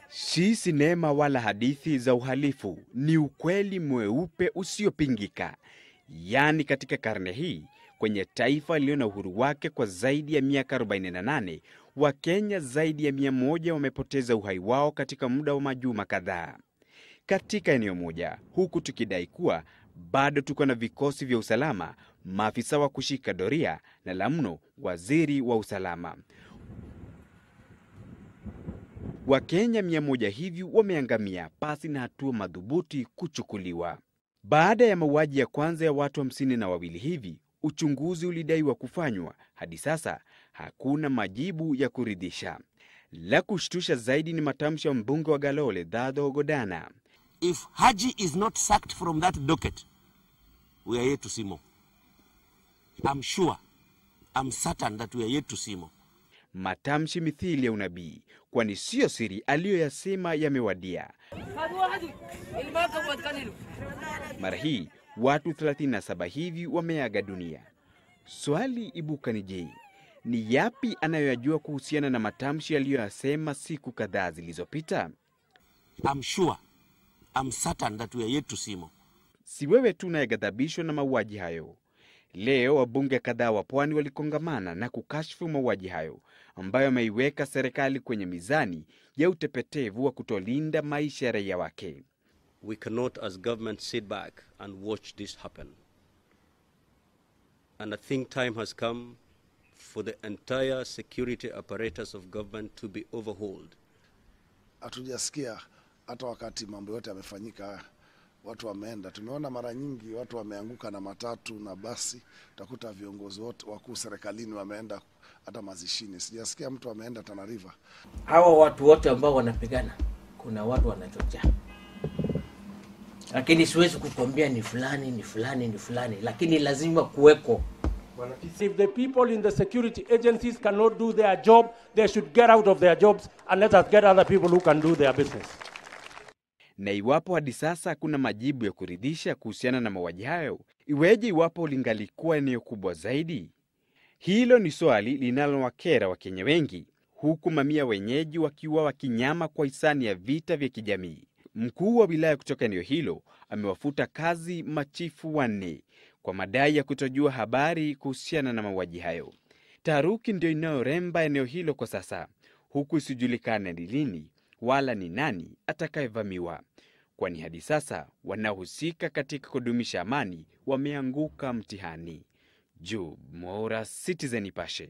Si sinema wala hadithi za uhalifu, ni ukweli mweupe usiopingika. Yaani katika karne hii, kwenye taifa lililo na uhuru wake kwa zaidi ya miaka 48, Wakenya zaidi ya 100 wamepoteza uhai wao katika muda wa majuma kadhaa. Katika eneo moja, huku tukidai kuwa bado tuko na vikosi vya usalama, maafisa wa kushika doria na la mno waziri wa usalama. Wakenya 100 hivi wameangamia pasi na hatua madhubuti kuchukuliwa. Baada ya mauaji ya kwanza ya watu 52 hivi, uchunguzi ulidaiwa kufanywa. Hadi sasa hakuna majibu ya kuridhisha. La kushtusha zaidi ni matamshi ya mbunge wa Galole, Dadho Ogodana. If Haji is not sacked from that docket, we are yet to see more. I'm sure, I'm certain that we are yet to see more. Matamshi mithili ya unabii, kwani sio siri aliyoyasema yamewadia. Mara hii watu 37 hivi wameaga dunia. Swali ibuka ni je, ni yapi anayoyajua kuhusiana na matamshi aliyoyasema siku kadhaa zilizopita? I'm sure, I'm certain that we are yet to see more. Si wewe tu unayeghadhabishwa na mauaji hayo. Leo wabunge kadhaa wa Pwani walikongamana na kukashifu mauaji hayo, ambayo ameiweka serikali kwenye mizani ya utepetevu wa kutolinda maisha ya raia wake. We cannot as government sit back and watch this happen. And I think time has come for the entire security apparatus of government to be overhauled. Hatujasikia hata wakati mambo yote yamefanyika watu wameenda. Tumeona mara nyingi watu wameanguka na matatu na basi, utakuta viongozi wote wakuu serikalini wameenda hata mazishini. Sijasikia mtu ameenda Tana River. Hawa watu wote ambao wanapigana, kuna watu wanachochea. Lakini siwezi kukwambia ni fulani, ni fulani, ni fulani, lakini lazima kuweko. If the people in the security agencies cannot do their job, they should get out of their jobs and let us get other people who can do their business. Na iwapo hadi sasa kuna majibu ya kuridhisha kuhusiana na mauaji hayo, iweje iwapo lingalikuwa eneo kubwa zaidi? Hilo ni swali linalowakera Wakenya wengi, huku mamia wenyeji wakiuawa kinyama kwa hisani ya vita vya kijamii. Mkuu wa wilaya kutoka eneo hilo amewafuta kazi machifu 4 kwa madai ya kutojua habari kuhusiana na mauaji hayo. Taharuki ndio inayoremba eneo hilo kwa sasa, huku isijulikane ni lini wala ni nani atakayevamiwa, kwani hadi sasa wanaohusika katika kudumisha amani wameanguka mtihani. Job Mwaura, Citizen Nipashe.